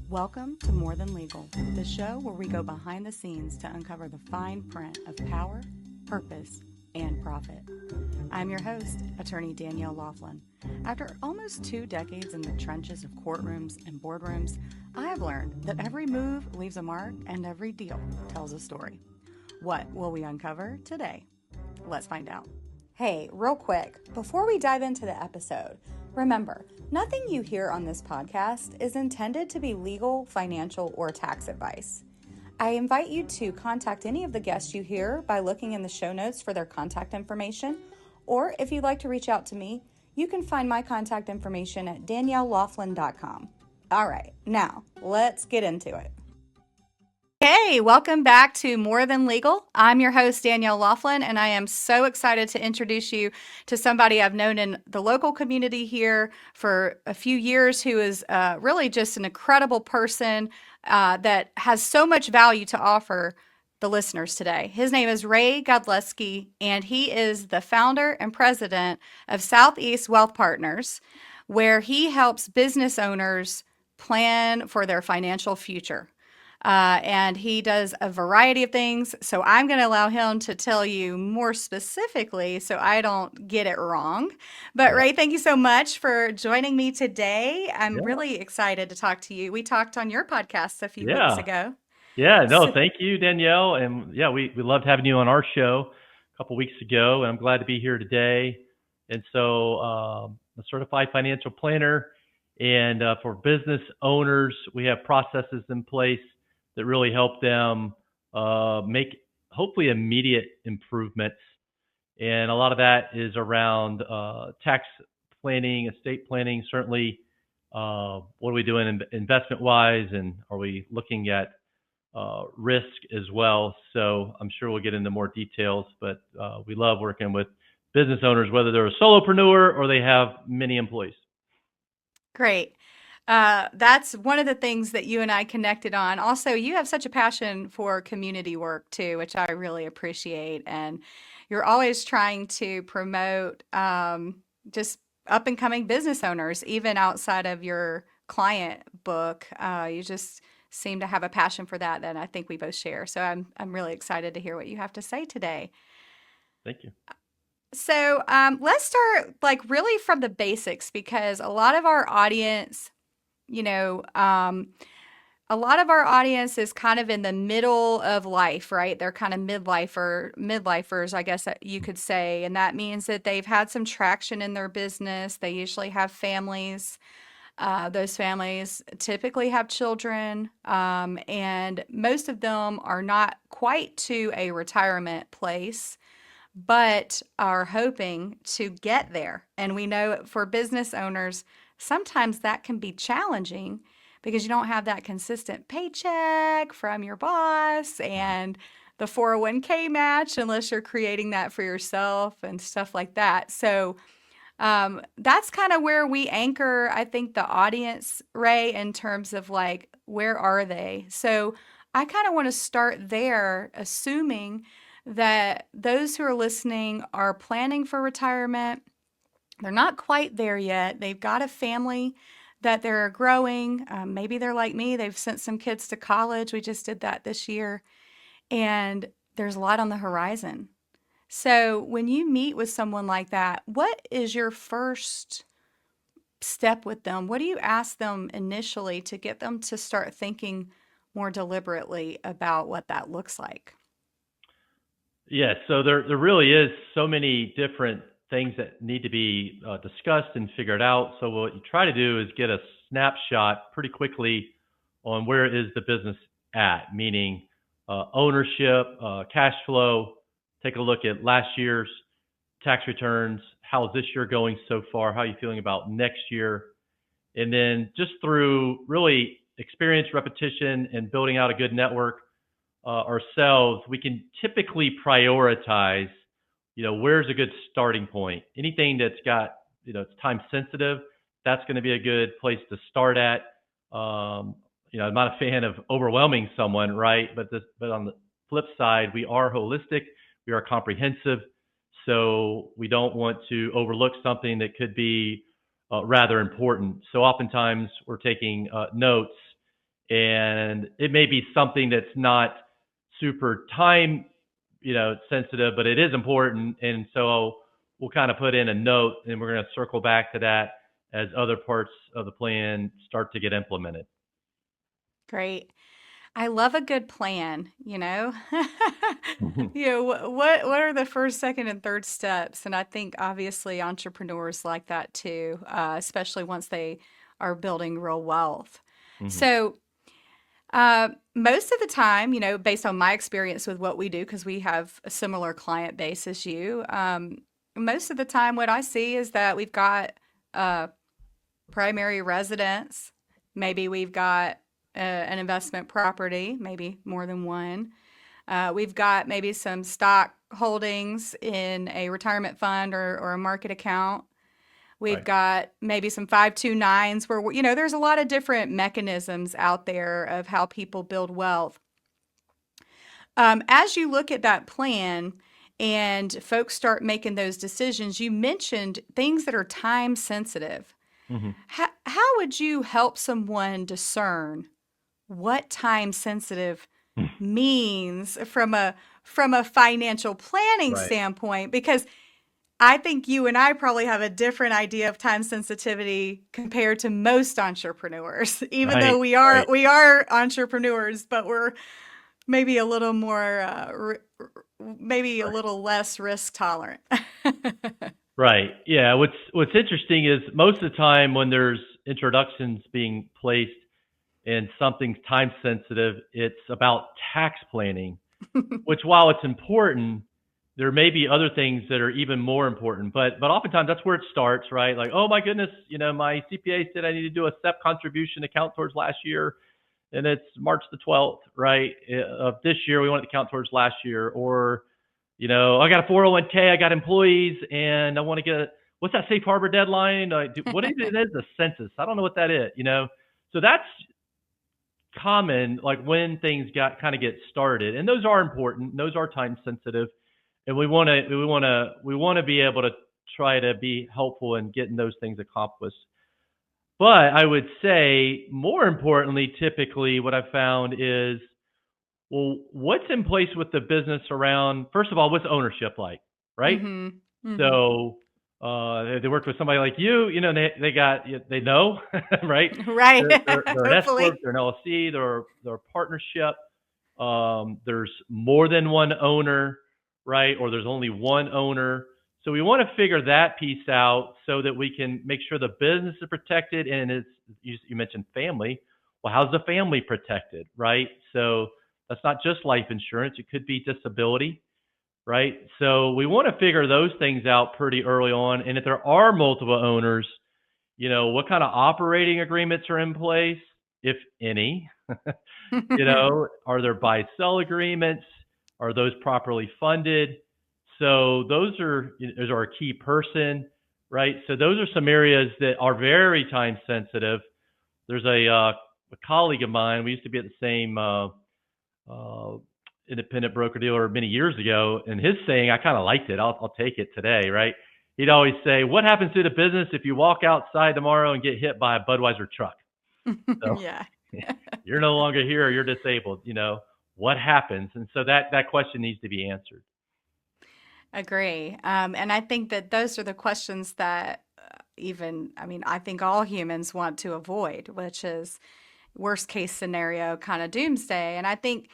Welcome to More Than Legal, the show where we go behind the scenes to uncover the fine print of power, purpose, and profit. I'm your host, attorney Danielle Laughlin. After almost 2 decades in the trenches of courtrooms and boardrooms, I have learned that every move leaves a mark and every deal tells a story. What will we uncover today? Let's find out. Hey, real quick, before we dive into the episode, remember, nothing you hear on this podcast is intended to be legal, financial, or tax advice. I invite you to contact any of the guests you hear by looking in the show notes for their contact information, or if you'd like to reach out to me, you can find my contact information at daniellelaughlin.com. All right, now let's get into it. Hey, welcome back to More Than Legal. I'm your host, Danielle Laughlin, and I am so excited to introduce you to somebody I've known in the local community here for a few years who is really just an incredible person that has so much value to offer the listeners today. His name is Ray Godleski, and he is the founder and president of Southeast Wealth Partners, where he helps business owners plan for their financial future. And he does a variety of things. So I'm going to allow him to tell you more specifically so I don't get it wrong. But Yeah. Ray, thank you so much for joining me today. I'm Yeah. really excited to talk to you. We talked on your podcast a few weeks Yeah. ago. Yeah. No, So, thank you, Danielle. And yeah, we loved having you on our show a couple weeks ago, and I'm glad to be here today. And so, I'm a certified financial planner, and for business owners, we have processes in place that really help them make hopefully immediate improvements. And a lot of that is around tax planning, estate planning, certainly. What are we doing investment wise, and are we looking at risk as well? So I'm sure we'll get into more details, but we love working with business owners, whether they're a solopreneur or they have many employees. great. That's one of the things that you and I connected on. Also, you have such a passion for community work too, which I really appreciate. And you're always trying to promote just up and coming business owners, even outside of your client book. You just seem to have a passion for that I think we both share. So I'm really excited to hear what you have to say today. Thank you. So let's start like really from the basics because a lot of our audience, you know, a lot of our audience is kind of in the middle of life, right? They're kind of midlifers, I guess that you could say. And that means that they've had some traction in their business. They usually have families. Those families typically have children, and most of them are not quite to a retirement place, but are hoping to get there. And we know for business owners, sometimes that can be challenging because you don't have that consistent paycheck from your boss and the 401k match unless you're creating that for yourself and stuff like that. So that's kind of where we anchor, I think, the audience, Ray, in terms of like, where are they? So I kind of want to start there, assuming that those who are listening are planning for retirement. They're not quite there yet. They've got a family that they're growing. Maybe they're like me, they've sent some kids to college. We just did that this year. And there's a lot on the horizon. So when you meet with someone like that, what is your first step with them? What do you ask them initially to get them to start thinking more deliberately about what that looks like? Yeah, so there really is so many different things that need to be discussed and figured out. So what you try to do is get a snapshot pretty quickly on where is the business at, meaning ownership, cash flow. Take a look at last year's tax returns. How's this year going so far? How are you feeling about next year? And then just through really experience, repetition, and building out a good network ourselves, we can typically prioritize, where's a good starting point. Anything that's got, it's time sensitive, that's going to be a good place to start at. I'm not a fan of overwhelming someone, right? But on the flip side, we are holistic, we are comprehensive, so we don't want to overlook something that could be rather important. So oftentimes we're taking notes and it may be something that's not super time, sensitive, but it is important. And so we'll kind of put in a note, and we're going to circle back to that as other parts of the plan start to get implemented. Great. I love a good plan, you know. What are the first, second, and third steps? And I think obviously entrepreneurs like that too, especially once they are building real wealth. Hmm. So, most of the time, based on my experience with what we do, because we have a similar client base as you, most of the time, what I see is that we've got a primary residence. Maybe we've got an investment property, maybe more than one. We've got maybe some stock holdings in a retirement fund or a market account. We've Right. got maybe some 529s where, there's a lot of different mechanisms out there of how people build wealth. As you look at that plan and folks start making those decisions, you mentioned things that are time sensitive. Hmm. How would you help someone discern what time sensitive means from a financial planning Right. standpoint? Because I think you and I probably have a different idea of time sensitivity compared to most entrepreneurs, even though Right. Right. we are entrepreneurs, but we're maybe a little more maybe a Right. little less risk tolerant. Right. Yeah. What's interesting is most of the time when there's introductions being placed and something's time sensitive, it's about tax planning, which while it's important, there may be other things that are even more important. But oftentimes that's where it starts, right? Like, oh my goodness, my CPA said I need to do a SEP contribution account towards last year, and it's March the 12th, right, of this year. We want it to count towards last year, or I got a 401k, I got employees, and I want to get what's that safe harbor deadline? What is it? It is the census. I don't know what that is. So that's common, like when things got kind of get started, and those are important. Those are time sensitive, and we want to be able to try to be helpful in getting those things accomplished. But I would say more importantly, typically what I've found is, well, what's in place with the business around, first of all, what's ownership like, right? Mhm. Mhm. So they worked with somebody like you, they know, right? Right. They're an S corp, Hopefully. they're an LLC, they're a partnership. There's more than one owner, right? Or there's only one owner. So we want to figure that piece out so that we can make sure the business is protected. And it's, you mentioned family. Well, how's the family protected, right? So that's not just life insurance. It could be disability, right? So we want to figure those things out pretty early on. And if there are multiple owners, what kind of operating agreements are in place, if any? Are there buy-sell agreements? Are those properly funded? So those are a key person, right? So those are some areas that are very time sensitive. There's a colleague of mine. We used to be at the same uh, independent broker dealer many years ago, and his saying, I kind of liked it. I'll take it today, right? He'd always say, "What happens to the business if you walk outside tomorrow and get hit by a Budweiser truck?" So Yeah. you're no longer here, you're disabled. What happens? And so that question needs to be answered. Agree. And I think that those are the questions that I think all humans want to avoid, which is worst case scenario kind of doomsday. And I think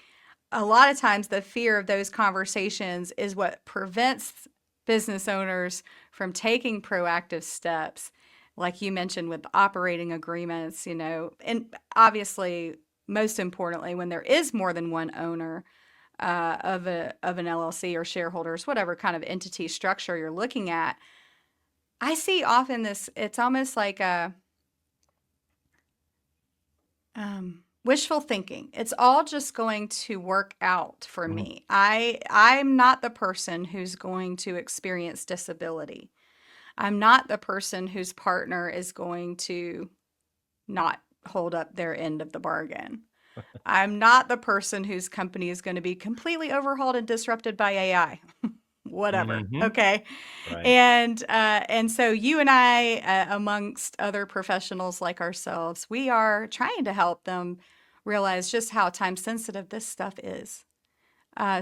a lot of times the fear of those conversations is what prevents business owners from taking proactive steps, like you mentioned with operating agreements, and obviously, most importantly, when there is more than one owner of an LLC or shareholders, whatever kind of entity structure you're looking at. I see often this. It's almost like a wishful thinking. It's all just going to work out for Mhm. me. I'm not the person who's going to experience disability. I'm not the person whose partner is going to not hold up their end of the bargain. I'm not the person whose company is going to be completely overhauled and disrupted by AI. Whatever. Mhm. Okay. Right. And so you and I, amongst other professionals like ourselves, we are trying to help them realize just how time sensitive this stuff is.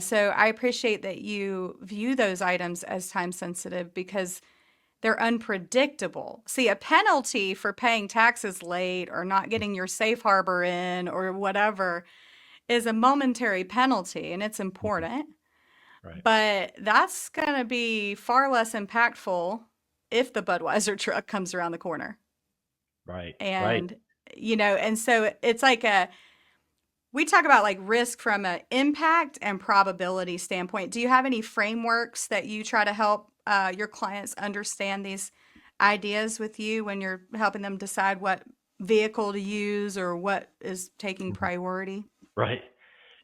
So I appreciate that you view those items as time sensitive because they're unpredictable. See, a penalty for paying taxes late or not getting your safe harbor in or whatever is a momentary penalty and it's Mhm. important, Right. but that's going to be far less impactful if the Budweiser truck comes around the corner. Right. Right. And, and so it's like we talk about like risk from an impact and probability standpoint. Do you have any frameworks that you try to help your clients understand these ideas with you when you're helping them decide what vehicle to use or what is taking Mhm. priority? Right.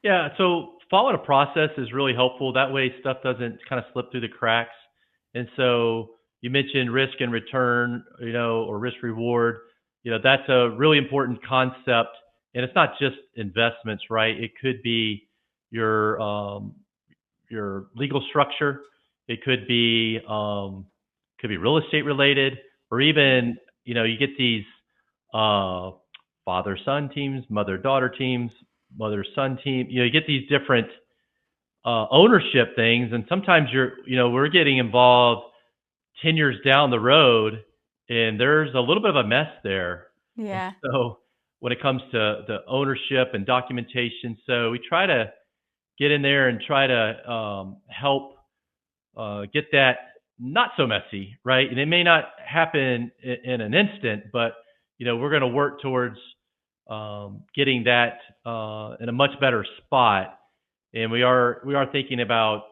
Yeah. So following a process is really helpful. That way stuff doesn't kind of slip through the cracks. And so you mentioned risk and return, or risk reward. That's a really important concept. And it's not just investments, right? It could be your your legal structure. It could be real estate related, or even you get these uh, father son teams, mother daughter teams, mother son team. You get these different ownership things, and sometimes we're getting involved 10 years down the road, and there's a little bit of a mess there. And Yeah. so when it comes to the ownership and documentation, so we try to get in there and try to help get that not so messy, right? And it may not happen in an instant, but we're going to work towards getting that in a much better spot. And we are thinking about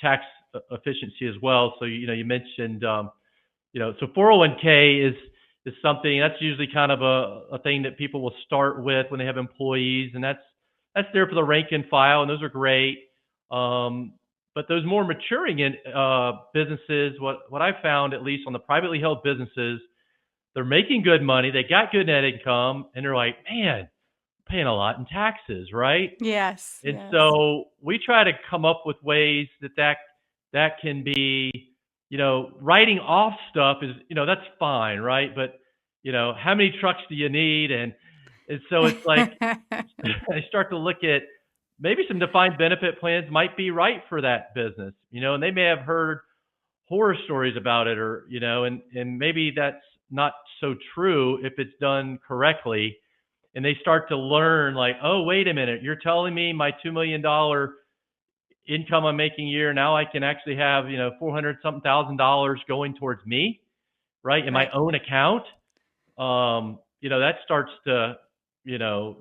tax efficiency as well. So you mentioned so 401k is something that's usually kind of a thing that people will start with when they have employees, and that's there for the rank and file, and those are great. Um, but those more maturing in businesses, what I found, at least on the privately held businesses, they're making good money, they got good net income, and they're like, man, paying a lot in taxes, right? Yes. And Yes. so we try to come up with ways that can be, writing off stuff is, that's fine, right? But how many trucks do you need? And so it's like I start to look at maybe some defined benefit plans might be right for that business, and they may have heard horror stories about it, or and maybe that's not so true if it's done correctly. And they start to learn, like, oh, wait a minute, you're telling me my $2 million income I'm making a year, now I can actually have 400 something thousand dollars going towards me, right, in my Right. own account. That starts to,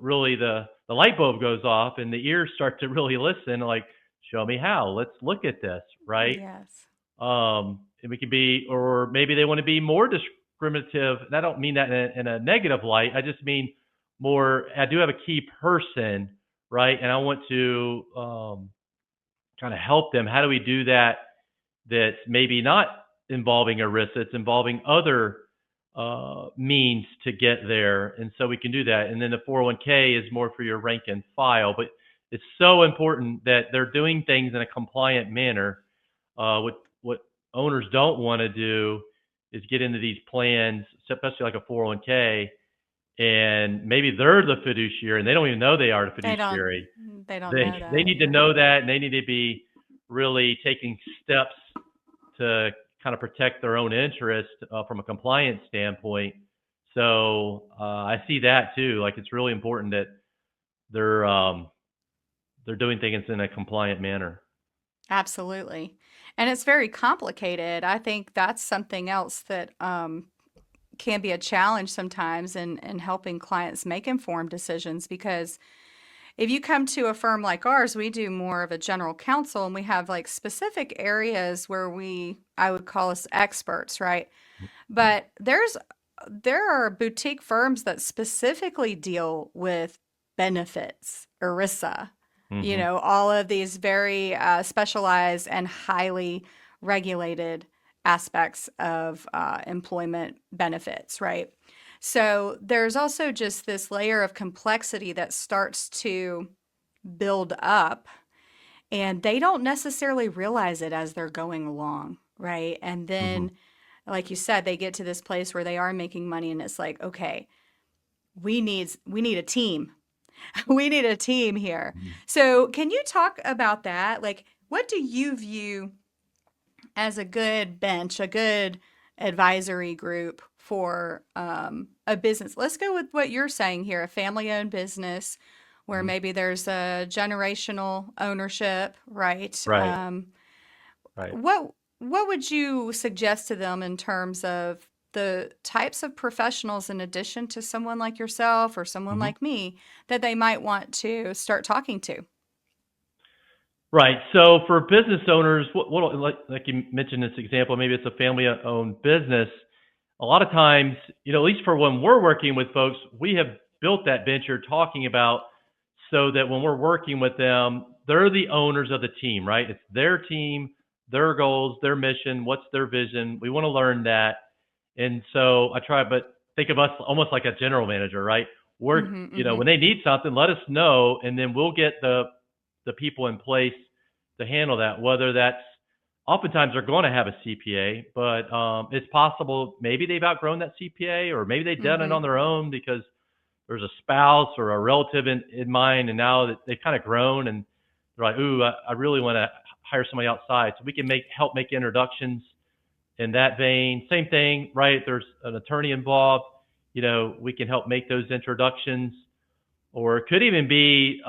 really the light bulb goes off and the ears start to really listen, like, show me how, let's look at this, right? Yes. And we can be, or maybe they want to be more discriminative. And I don't mean that in a negative light. I just mean more, I do have a key person, right? And I want to kind of help them. How do we do that? That's maybe not involving a risk, it's involving other means to get there. And so we can do that. And then the 401k is more for your rank and file. But it's so important that they're doing things in a compliant manner. What owners don't want to do is get into these plans, especially like a 401k, and maybe they're the fiduciary and they don't even know they are the They don't fiduciary. they don't They know they that. need to Yeah. know that, and they need to be really taking steps to kind of protect their own interest from a compliance standpoint. So I see that too. Like, it's really important that they're um, they're doing things in a compliant manner. Absolutely. And it's very complicated. I think that's something else that can be a challenge sometimes in helping clients make informed decisions because if you come to a firm like ours, we do more of a general counsel and we have like specific areas where I would call us experts, right? But there are boutique firms that specifically deal with benefits, ERISA, Hmm. all of these very specialized and highly regulated aspects of employment benefits, right? So there's also just this layer of complexity that starts to build up, and they don't necessarily realize it as they're going along, right? And Hmm. then like you said, they get to this place where they are making money and it's like, okay, we need a team. We need a team here. Mhm. So, can you talk about that? Like, what do you view as a good bench, a good advisory group for a business? Let's go with what you're saying here, a family owned business where Mhm. maybe there's a generational ownership, right? Right. Right. What would you suggest to them in terms of the types of professionals in addition to someone like yourself or someone Mhm. like me that they might want to start talking to? Right. So for business owners, like you mentioned this example, maybe it's a family-owned business. A lot of times, at least for when we're working with folks, we have built that bench you're talking about so that when we're working with them, they're the owners of the team, right? It's their team, their goals, their mission, what's their vision. We want to learn that. And so I try, but think of us almost like a general manager, right? Mm-hmm, mm-hmm. When they need something, let us know, and then we'll get the people in place to handle that. Whether that's oftentimes they're going to have a CPA, but it's possible maybe they've outgrown that CPA, or maybe they've done it Mm-hmm. on their own because there's a spouse or a relative in mind, and now that they've kind of grown and they're like, ooh, I really want to hire somebody outside, so we can help make introductions in that vein. Same thing, right? There's an attorney involved. We can help make those introductions. Or it could even be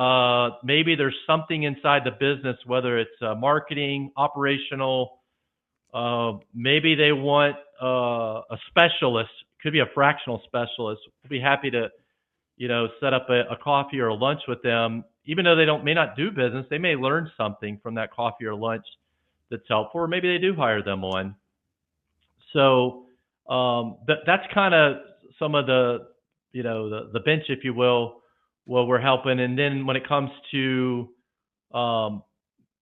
maybe there's something inside the business, whether it's marketing, operational. Maybe they want a specialist. Could be a fractional specialist. We'd be happy to, set up a coffee or a lunch with them. Even though they may not do business, they may learn something from that coffee or lunch that's helpful. Or maybe they do hire them on. So that's kind of some of the bench, if you will, what we're helping. And then when it comes to um,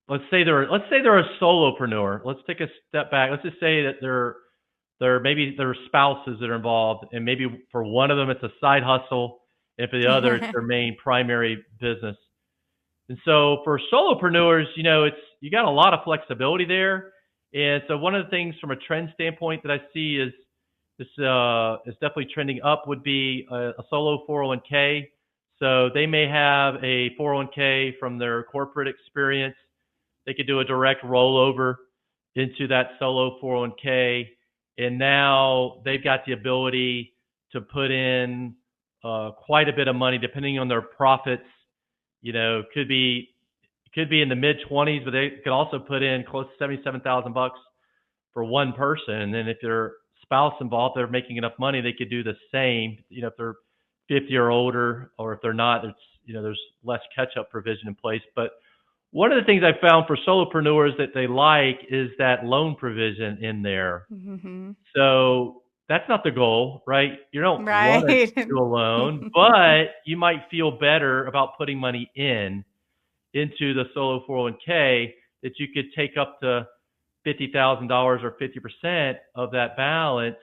let's say they're a solopreneur. Let's take a step back. Let's just say that maybe there are spouses that are involved, and maybe for one of them it's a side hustle, and for the other it's their main primary business. And so for solopreneurs, you got a lot of flexibility there. And so one of the things from a trend standpoint that I see this is definitely trending up would be a solo 401k. So they may have a 401k from their corporate experience. They could do a direct rollover into that solo 401k, and now they've got the ability to put in quite a bit of money depending on their profits. Could be in the mid 20s, but they could also put in close to 77,000 bucks for one person. And then if their spouse involved, they're making enough money, they could do the same. If they're 50 or older, or if they're not, there's less catch-up provision in place. But one of the things I found for solopreneurs that they like is that loan provision in there. Mm-hmm. So that's not the goal, right? You don't want to Right. do a loan, but you might feel better about putting money into the solo 401k, that you could take up to $50,000 or 50% of that balance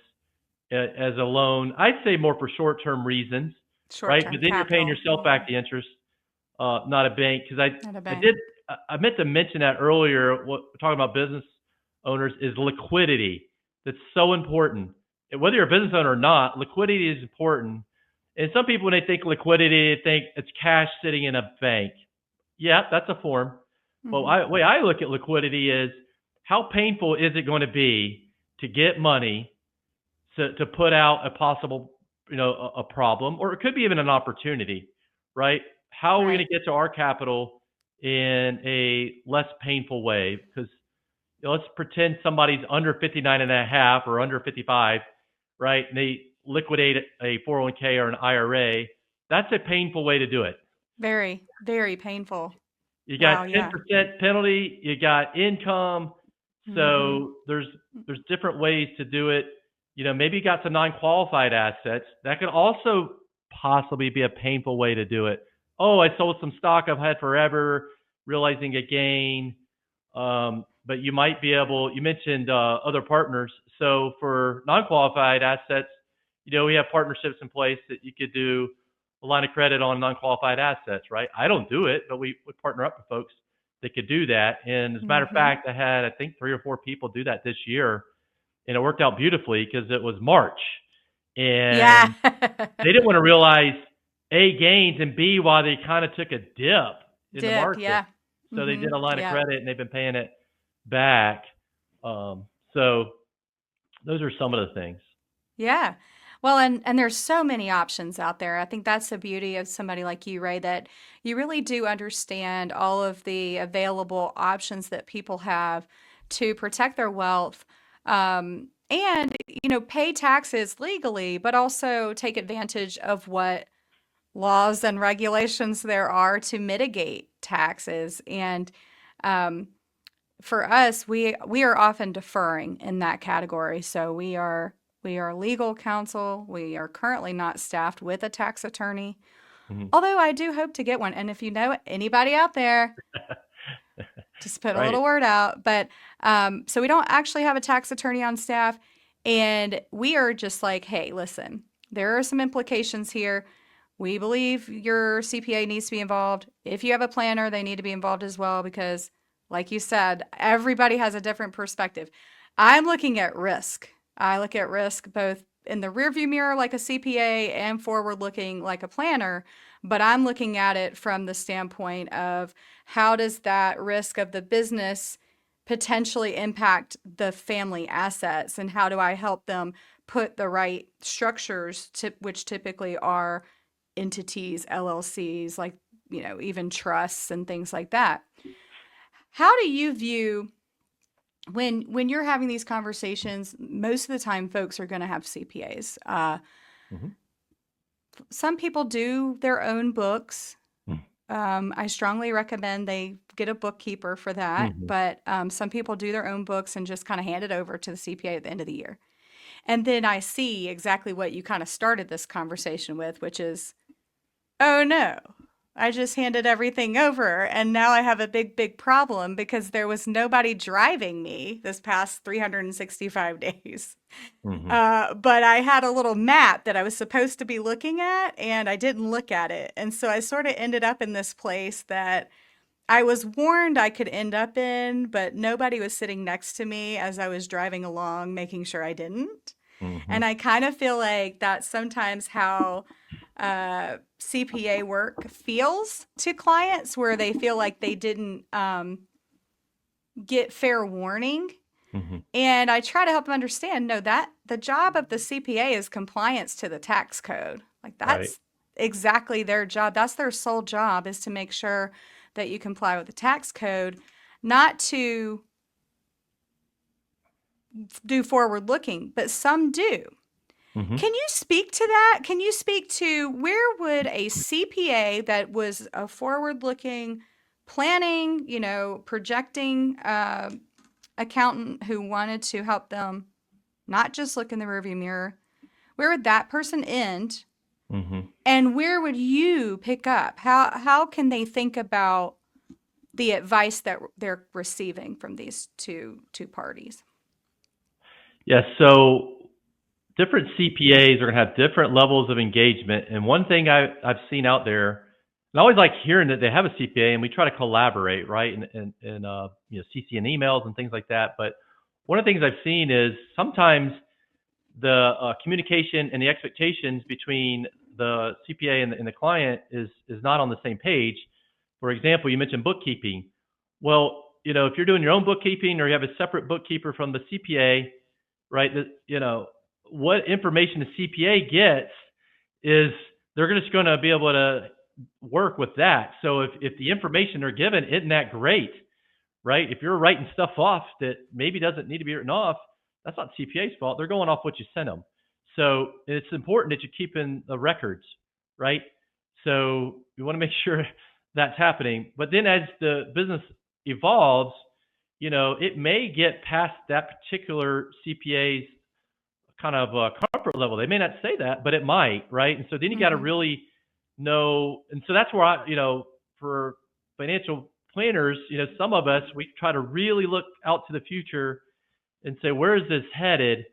as a loan. I'd say more for short-term reasons, right? But Short-term then you're paying capital. yourself Yeah. back the interest, not a bank. Because Not a I bank. did I meant to mention that earlier. What we're talking about business owners is liquidity. That's so important. And whether you're a business owner or not, liquidity is important. And some people, when they think liquidity, they think it's cash sitting in a bank. Yeah, that's a form. But Mm-hmm. the way I look at liquidity is, how painful is it going to be to get money to put out a possible, a problem, or it could be even an opportunity, right? How are we going Right. to get to our capital in a less painful way? Because let's pretend somebody's under 59 and a half or under 55, right? And they liquidate a 401k or an IRA. That's a painful way to do it. Very, very painful. You got Wow. Yeah. 10% penalty, you got income. Mm-hmm. So there's different ways to do it. Maybe you got some non-qualified assets. That could also possibly be a painful way to do it. Oh, I sold some stock I've had forever, realizing a gain. But you might be able, you mentioned other partners. So for non-qualified assets, we have partnerships in place that you could do a line of credit on non-qualified assets, right? I don't do it, but we partner up with folks that could do that. And as a matter of Mm-hmm. fact, I had, I think, 3 or 4 people do that this year, and it worked out beautifully because it was March, Yeah. and they didn't want to realize A, gains, and B, why they kind of took a dip in the Dip, market. yeah. So they did a line of Yeah. credit and they've been paying it back. So those are some of the things. Yeah. Well, and there's so many options out there. I think that's the beauty of somebody like you, Ray, that you really do understand all of the available options that people have to protect their wealth, and pay taxes legally, but also take advantage of what laws and regulations there are to mitigate taxes. And um, for us, we are often deferring in that category. So we are legal counsel. We are currently not staffed with a tax attorney, Hmm. although I do hope to get one. And if you know anybody out there, just put a Right. little word out. But so we don't actually have a tax attorney on staff, and we are just like, hey, listen, there are some implications here. We believe your CPA needs to be involved. If you have a planner, they need to be involved as well because, like you said, everybody has a different perspective. I'm looking at risk. I look at risk both in the rearview mirror like a CPA and forward looking like a planner, but I'm looking at it from the standpoint of how does that risk of the business potentially impact the family assets, and how do I help them put the right structures to which typically are entities, LLCs, like, even trusts and things like that. How do you view when you're having these conversations? Most of the time, folks are going to have CPAs. Hmm. Some people do their own books. I strongly recommend they get a bookkeeper for that, Hmm. but some people do their own books and just kind of hand it over to the CPA at the end of the year. And then I see exactly what you kind of started this conversation with, which is, oh no, I just handed everything over and now I have a big, big problem because there was nobody driving me this past 365 days. Hmm. But I had a little map that I was supposed to be looking at and I didn't look at it. And so I sort of ended up in this place that I was warned I could end up in, but nobody was sitting next to me as I was driving along, making sure I didn't. Hmm. And I kind of feel like that's sometimes how CPA work feels to clients, where they feel like they didn't get fair warning. Hmm. And I try to help them understand, no, that the job of the CPA is compliance to the tax code. Like Right. that's exactly their job. That's their sole job, is to make sure that you comply with the tax code, not to do forward looking, but some do. Hmm. Can you speak to that? Can you speak to where would a CPA that was a forward looking, planning, projecting accountant who wanted to help them not just look in the rearview mirror, where would that person end? Hmm. And where would you pick up? How can they think about the advice that they're receiving from these two parties? Yeah. So different CPAs are going to have different levels of engagement. And one thing I've seen out there, and I always like hearing that they have a CPA, and we try to collaborate, right? And CC and emails and things like that. But one of the things I've seen is sometimes the communication and the expectations between the CPA and the client is not on the same page. For example, you mentioned bookkeeping. Well, if you're doing your own bookkeeping or you have a separate bookkeeper from the CPA, right? What information the CPA gets is they're just going to be able to work with that. So if the information they're given isn't that great, right? If you're writing stuff off that maybe doesn't need to be written off, that's not CPA's fault. They're going off what you sent them. So it's important that you keep in the records, right? So you want to make sure that's happening. But then as the business evolves, it may get past that particular CPA's kind of comfort level. They may not say that, but it might, right? And so then you got to Mm-hmm. really know. And so that's where for financial planners, some of us, we try to really look out to the future and say, where is this headed?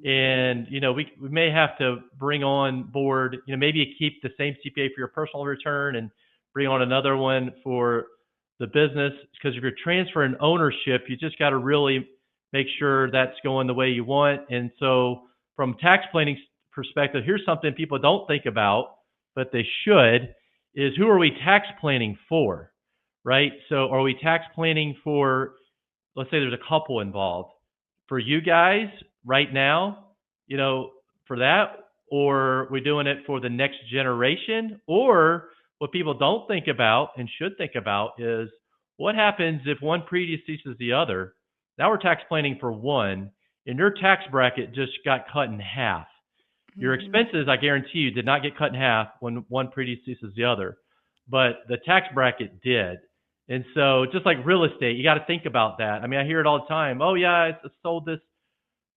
And, we may have to bring on board, maybe you keep the same CPA for your personal return and bring on another one for the business. Because if you're transferring ownership, you just got to really make sure that's going the way you want. And so from tax planning perspective, here's something people don't think about. but they should, is who are we tax planning for, right? So are we tax planning for, let's say there's a couple involved, for you guys right now, for that, or we're doing it for the next generation, or what people don't think about and should think about is what happens if one predeceases the other. Now we're tax planning for one, and your tax bracket just got cut in half. Your Hmm. expenses, I guarantee you, did not get cut in half when one predeceases the other, but the tax bracket did. And so, just like real estate, you got to think about that. I mean, I hear it all the time. Oh, yeah, I sold this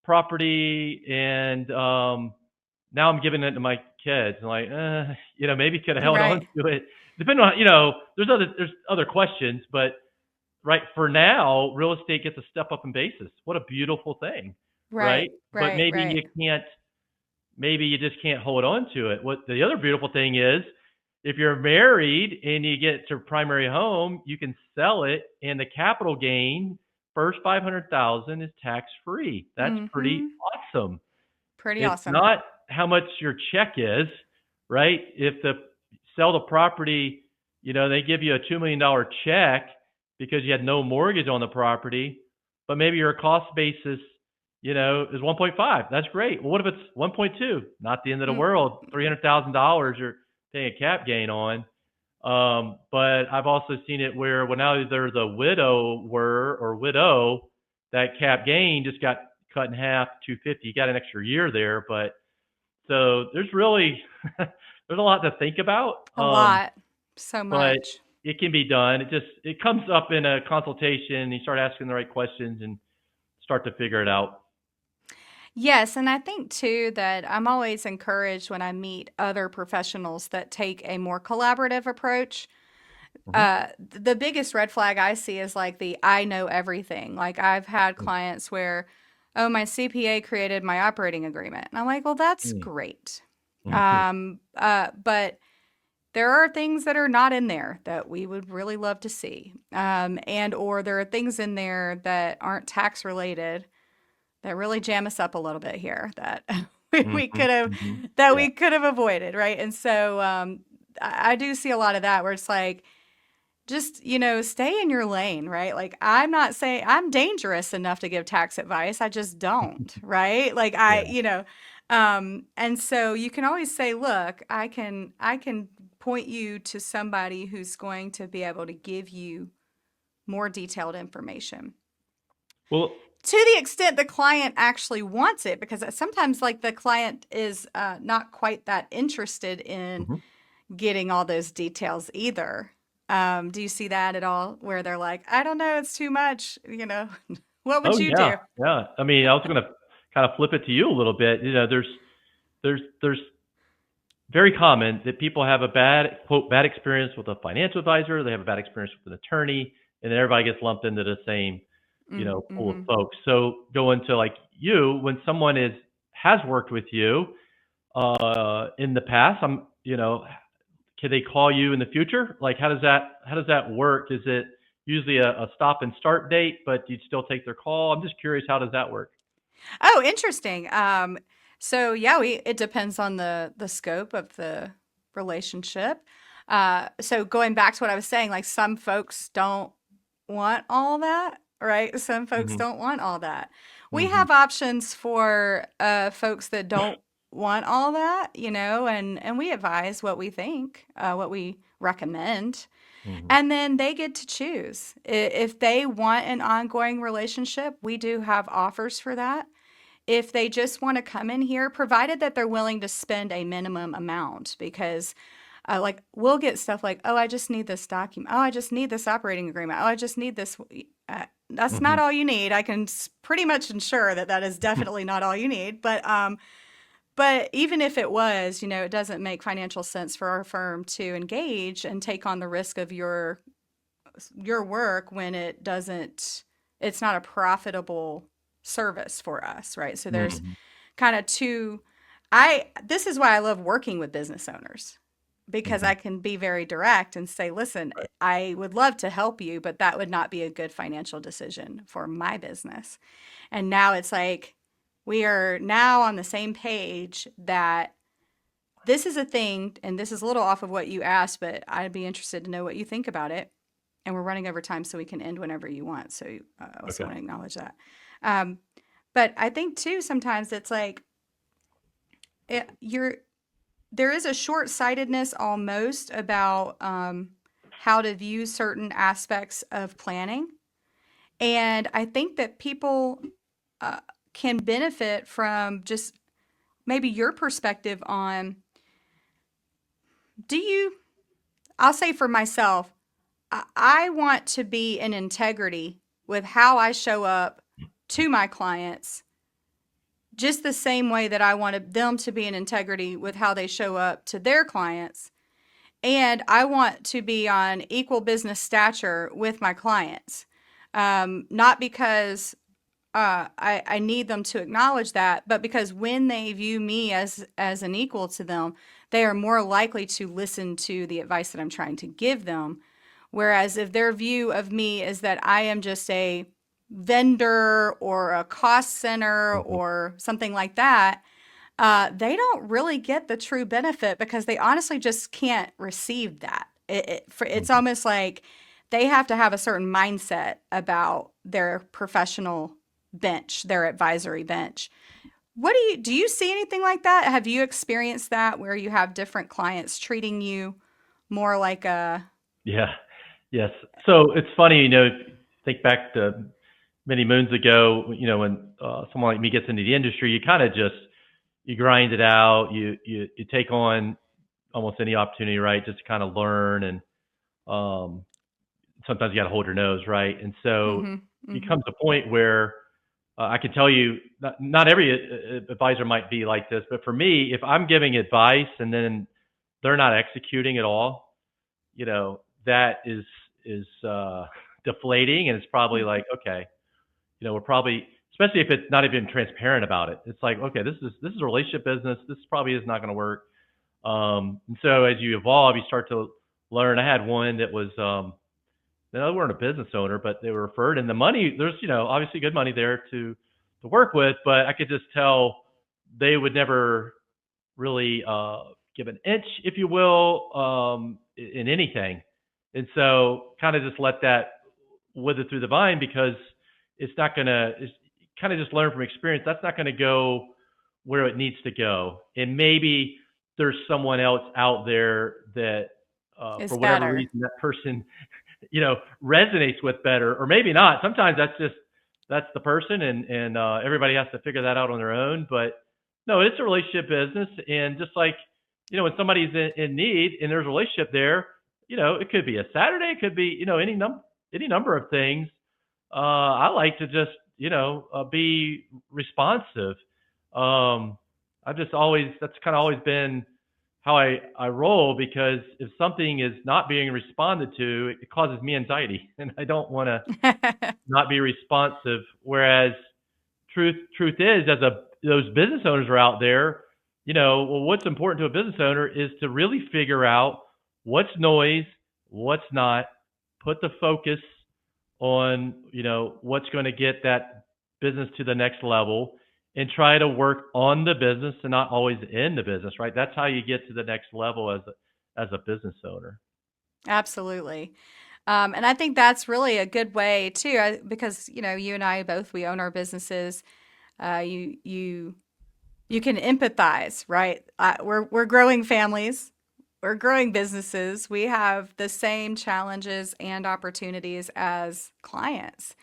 property, and now I'm giving it to my kids. And like, maybe could have held on Right. to it. Depending on, there's other questions, but right for now, real estate gets a step up in basis. What a beautiful thing, right? Right. But Right. Right. maybe you just can't hold on to it. What the other beautiful thing is, if you're married and you get to primary home, you can sell it, and the capital gain first 500,000 is tax free. That's pretty Hmm. awesome. Pretty It's awesome. not how much your check is, right? If the sell the property, they give you a $2 million check because you had no mortgage on the property, but maybe your cost basis, is 1.5. That's great. Well, what if it's 1.2? Not the end of the Mm. world. $300,000 you're paying a cap gain on. But I've also seen it where when now they're the widower or widow, that cap gain just got cut in half, 250. You got an extra year there, but so there's really there's a lot to think about. A lot. So But much. it can be done. It comes up in a consultation. You start asking the right questions and start to figure it out. Yes, and I think too that I'm always encouraged when I meet other professionals that take a more collaborative approach. Mm-hmm. The biggest red flag I see is like the I know everything. Like I've had clients where, oh, my CPA created my operating agreement. And I'm like, well, that's great. Mm-hmm. But there are things that are not in there that we would really love to see. And or there are things in there that aren't tax related that really jam us up a little bit here that we Mm-hmm. could have Mm-hmm. that Yeah. we could have avoided, right? And so I do see a lot of that where it's like just stay in your lane, right? Like I'm not saying I'm dangerous enough to give tax advice, I just don't, right? Like Yeah. and so you can always say, look, I can point you to somebody who's going to be able to give you more detailed information Well. to the extent the client actually wants it, because sometimes like the client is not quite that interested in Mhm. getting all those details either. Do you see that at all where they're like, I don't know, it's too much, what would Oh you yeah, do? yeah. I mean, I was going to kind of flip it to you a little bit. There's very common that people have a bad quote bad experience with a financial advisor. They have a bad experience with an attorney, and then everybody gets lumped into the same, pool of Mm-hmm. folks. So go into like you when someone has worked with you in the past. Can they call you in the future? Like, how does that work? Is it usually a stop and start date, but you'd still take their call? I'm just curious, how does that work? Oh, interesting. So yeah, we it depends on the scope of the relationship. So going back to what I was saying, like some folks don't want all that, right? Some folks Hmm. don't want all that. We Hmm. have options for folks that don't want all that, and we advise what we think, what we recommend. Hmm. And then they get to choose. If they want an ongoing relationship, we do have offers for that. If they just want to come in here, provided that they're willing to spend a minimum amount, because like we'll get stuff like, oh, I just need this document. Oh, I just need this operating agreement. Oh, I just need this. That's not Hmm. all you need. I can pretty much ensure that that is definitely not all you need. But even if it was, it doesn't make financial sense for our firm to engage and take on the risk of your work when it's not a profitable service for us, right? So there's Hmm. kind of two I this is why I love working with business owners, because Hmm. I can be very direct and say, listen, I would love to help you, but that would not be a good financial decision for my business. And now it's like we are now on the same page that this is a thing, and this is a little off of what you asked, but I'd be interested to know what you think about it. And we're running over time, so we can end whenever you want. So I also Okay. want to acknowledge that. Um, but I think too, sometimes it's like you're there is a short-sightedness almost about how to view certain aspects of planning. And I think that people uh, can benefit from just maybe your perspective on do you, I'll say for myself, I want to be in integrity with how I show up to my clients, just the same way that I wanted them to be in integrity with how they show up to their clients. And I want to be on equal business stature with my clients. Not because I need them to acknowledge that, but because when they view me as an equal to them, they are more likely to listen to the advice that I'm trying to give them. Whereas if their view of me is that I am just a vendor or a cost center Mhm. or something like that, they don't really get the true benefit because they honestly just can't receive that. It's Mhm. almost like they have to have a certain mindset about their professional bench, their advisory bench. What do you see anything like that? Have you experienced that where you have different clients treating you more like a Yeah. Yes. So it's funny, think back to many moons ago, when someone like me gets into the industry, you kind of just you grind it out. You take on almost any opportunity, right? Just to kind of learn, and um, sometimes you got to hold your nose, right? And so mhm, you mhm. come to a point where I can tell you, not every advisor might be like this, but for me, if I'm giving advice and then they're not executing at all, that is deflating, and it's probably like, okay, we're probably, especially if it's not even transparent about it. It's like, okay, this is a relationship business. This probably is not going to work. And so as you evolve, you start to learn. I had one that was, they weren't a business owner, but they were referred, and the money, there's, obviously good money there to work with, but I could just tell they would never really give an inch, if you will, in anything. And so kind of just let that wither through the vine, because it's not going to, kind of just learn from experience. That's not going to go where it needs to go. And maybe there's someone else out there that, Is for whatever better. reason, that person, resonates with better, or maybe not. Sometimes that's the person, and everybody has to figure that out on their own. But no, it's a relationship business, and just like, when somebody's in need and there's a relationship there, it could be a Saturday, it could be, any number of things. I like to just, be responsive. I've just always, that's kind of always been how I roll, because if something is not being responded to, it causes me anxiety, and I don't want to not be responsive. Whereas truth is, as those business owners are out there, well, what's important to a business owner is to really figure out what's noise, what's not, put the focus on, what's going to get that business to the next level, and try to work on the business and not always in the business, right? That's how you get to the next level as a business owner. Absolutely. And I think that's really a good way too, because you and I both we own our businesses. You can empathize, right? We're growing families, we're growing businesses. We have the same challenges and opportunities as clients,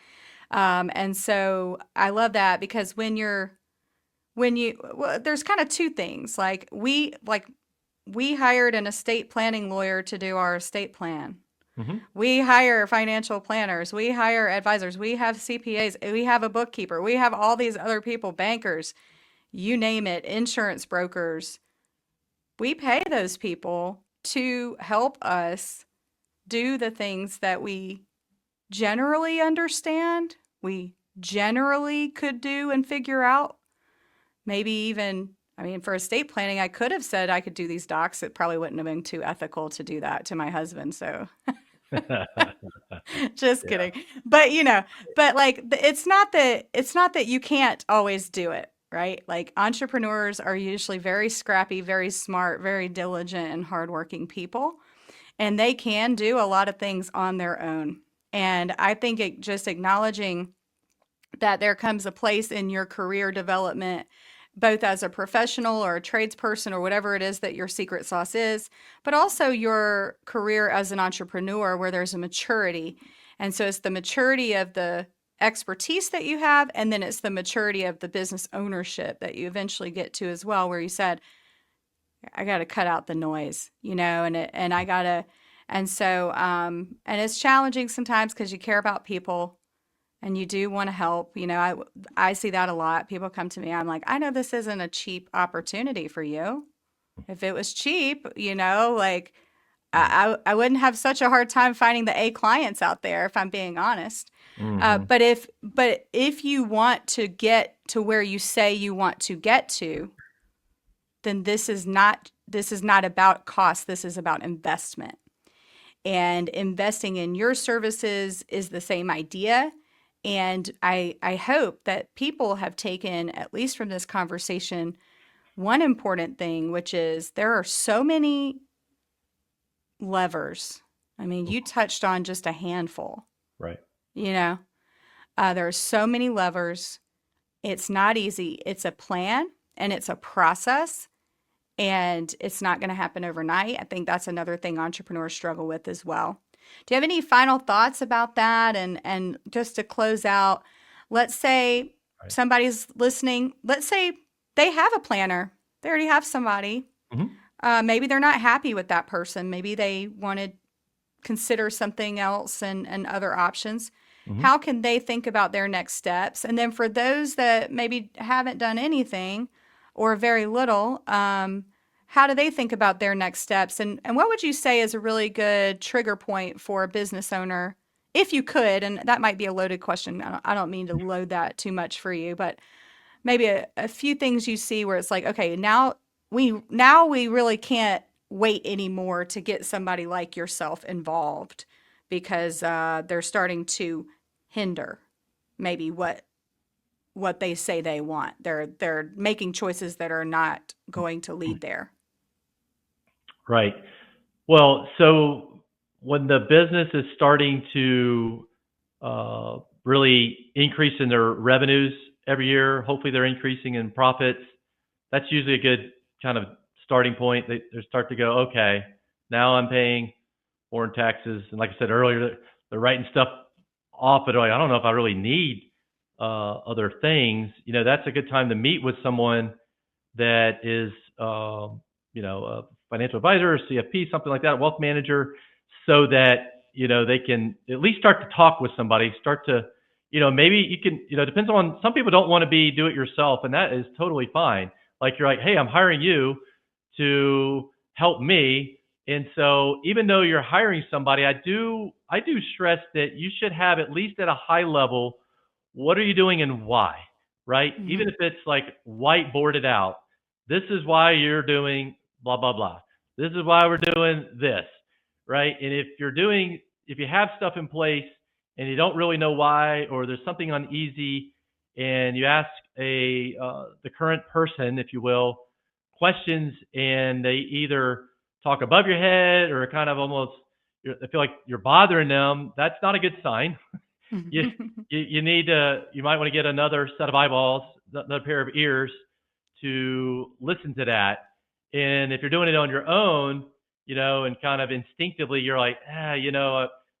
and so I love that because well, there's kind of two things. We hired an estate planning lawyer to do our estate plan. Hmm. We hire financial planners. We hire advisors. We have CPAs. We have a bookkeeper. We have all these other people, bankers, you name it, insurance brokers. We pay those people to help us do the things that we generally understand, we generally could do and figure out. Maybe even, I mean, for estate planning, I could have said I could do these docs. It probably wouldn't have been too ethical to do that to my husband. So just Yeah. kidding. But like it's not that you can't always do it, right? Like entrepreneurs are usually very scrappy, very smart, very diligent, and hardworking people, and they can do a lot of things on their own. And I think it just acknowledging that there comes a place in your career development, both as a professional or a tradesperson or whatever it is that your secret sauce is, but also your career as an entrepreneur where there's a maturity. And so it's the maturity of the expertise that you have, and then it's the maturity of the business ownership that you eventually get to as well, where you said, I got to cut out the noise, and I got to, and so, and it's challenging sometimes because you care about people and you do want to help. I see that a lot. People come to me. I'm like, I know this isn't a cheap opportunity for you. If it was cheap, like I wouldn't have such a hard time finding the A clients out there, if I'm being honest. Mm-hmm. But if you want to get to where you say you want to get to, then this is not about cost. This is about investment. And investing in your services is the same idea. And I hope that people have taken, at least from this conversation, one important thing, which is there are so many levers. I mean, you touched on just a handful, Right. you know, there are so many levers. It's not easy. It's a plan and it's a process, and it's not going to happen overnight. I think that's another thing entrepreneurs struggle with as well. Do you have any final thoughts about that? And just to close out, let's say Right. somebody's listening. Let's say they have a planner. They already have somebody. Mm-hmm. Maybe they're not happy with that person. Maybe they want to consider something else and other options. Mm-hmm. How can they think about their next steps? And then for those that maybe haven't done anything or very little, how do they think about their next steps? And what would you say is a really good trigger point for a business owner, if you could? And that might be a loaded question. I don't mean to load that too much for you, but maybe a few things you see where it's like, okay, now we really can't wait anymore to get somebody like yourself involved because they're starting to hinder maybe what they say they want. They're making choices that are not going to lead there. Right. Well, so when the business is starting to really increase in their revenues every year, hopefully they're increasing in profits. That's usually a good kind of starting point. They start to go, okay, now I'm paying foreign taxes, and like I said earlier, they're writing stuff off, but like, I don't know if I really need other things. That's a good time to meet with someone that is, a financial advisor, or CFP, something like that, a wealth manager, so that, they can at least start to talk with somebody, start to, maybe you can, depends on, some people don't want to do it yourself, and that is totally fine. Like you're like, hey, I'm hiring you to help me. And so even though you're hiring somebody, I do stress that you should have, at least at a high level, what are you doing and why, right? Even Hmm. if it's like whiteboarded out, this is why you're doing blah, blah, blah. This is why we're doing this, right? And if you have stuff in place and you don't really know why, or there's something uneasy, and you ask the current person, if you will, questions, and they either talk above your head or kind of almost, I feel like you're bothering them, that's not a good sign. you, you might want to get another set of eyeballs, another pair of ears to listen to that. And if you're doing it on your own, and kind of instinctively, you're like,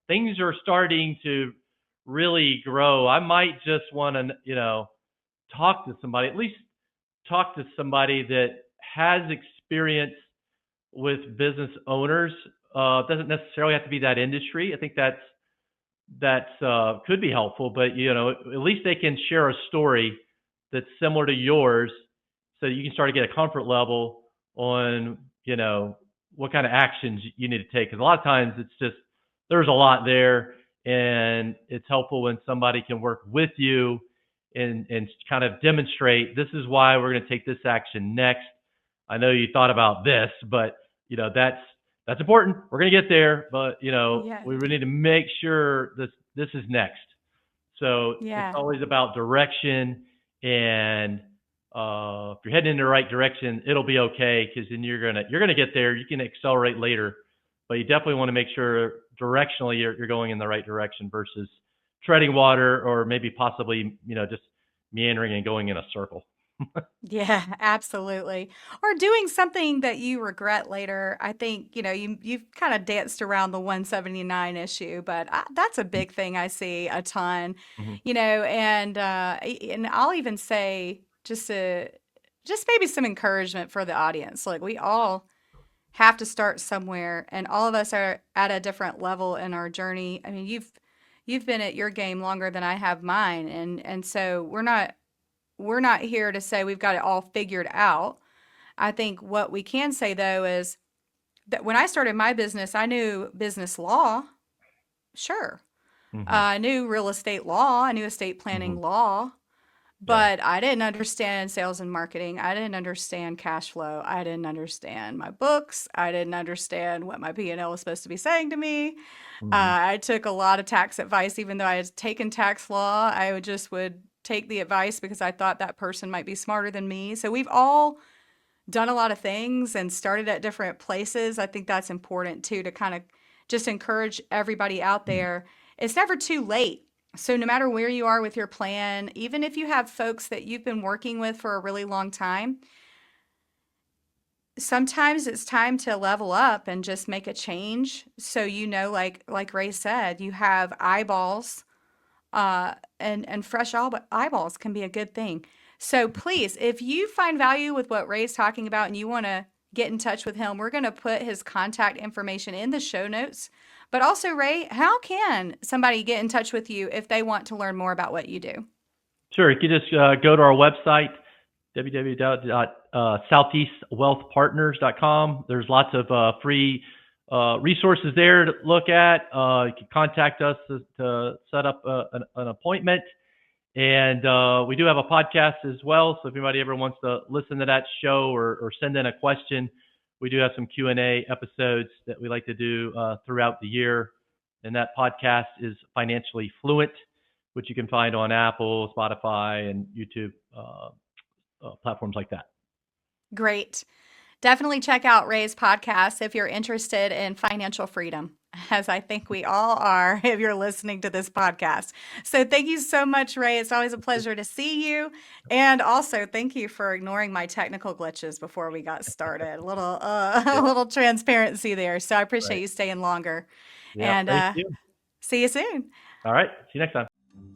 things are starting to really grow. I might just want to, talk to somebody, at least talk to somebody that has experience with business owners. Doesn't necessarily have to be that industry. I think that's could be helpful, but at least they can share a story that's similar to yours, so you can start to get a comfort level on what kind of actions you need to take. Because a lot of times it's just, there's a lot there, and it's helpful when somebody can work with you and kind of demonstrate, this is why we're going to take this action next. I know you thought about this, but that's important. We're going to get there, but Yeah. we need to make sure this is next. So it's Yeah. always about direction and if you're heading in the right direction, it'll be okay, because then you're gonna get there. You can accelerate later, but you definitely want to make sure directionally you're going in the right direction versus treading water, or maybe possibly just meandering and going in a circle. Yeah, absolutely. Or doing something that you regret later. I think, you've kind of danced around the 179 issue, but that's a big thing I see a ton, Mm-hmm. and I'll even say just maybe some encouragement for the audience. Like, we all have to start somewhere, and all of us are at a different level in our journey. I mean, you've been at your game longer than I have mine, and so we're not here to say we've got it all figured out. I think what we can say though is that when I started my business, I knew business law, sure. Mm-hmm. I knew real estate law, I knew estate Mm-hmm. planning law, Yeah. but I didn't understand sales and marketing. I didn't understand cash flow. I didn't understand my books. I didn't understand what my P&L was supposed to be saying to me. Mm-hmm. I took a lot of tax advice, even though I had taken tax law. I would take the advice because I thought that person might be smarter than me. So we've all done a lot of things and started at different places. I think that's important too, to kind of just encourage everybody out there. It's never too late. So no matter where you are with your plan, even if you have folks that you've been working with for a really long time, sometimes it's time to level up and just make a change. So like Ray said, you have eyeballs, and fresh eyeballs can be a good thing. So please, if you find value with what Ray's talking about and you want to get in touch with him, we're going to put his contact information in the show notes. But also, Ray, how can somebody get in touch with you if they want to learn more about what you do? Sure. You can just go to our website, www.southeastwealthpartners.com. There's lots of free resources there to look at. You can contact us to set up an appointment. And we do have a podcast as well. So if anybody ever wants to listen to that show, or send in a question, we do have some Q&A episodes that we like to do throughout the year. And that podcast is Financially Fluent, which you can find on Apple, Spotify, and YouTube platforms like that. Great. Definitely check out Ray's podcast if you're interested in financial freedom, as I think we all are if you're listening to this podcast. So thank you so much, Ray. It's always a pleasure to see you. And also thank you for ignoring my technical glitches before we got started. A little a Yeah, little transparency there. So I appreciate right. you staying longer. Yeah, And thank you. see you soon. All right. See you next time.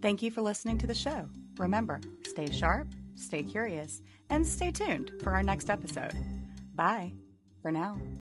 Thank you for listening to the show. Remember, stay sharp, stay curious, and stay tuned for our next episode. Bye for now.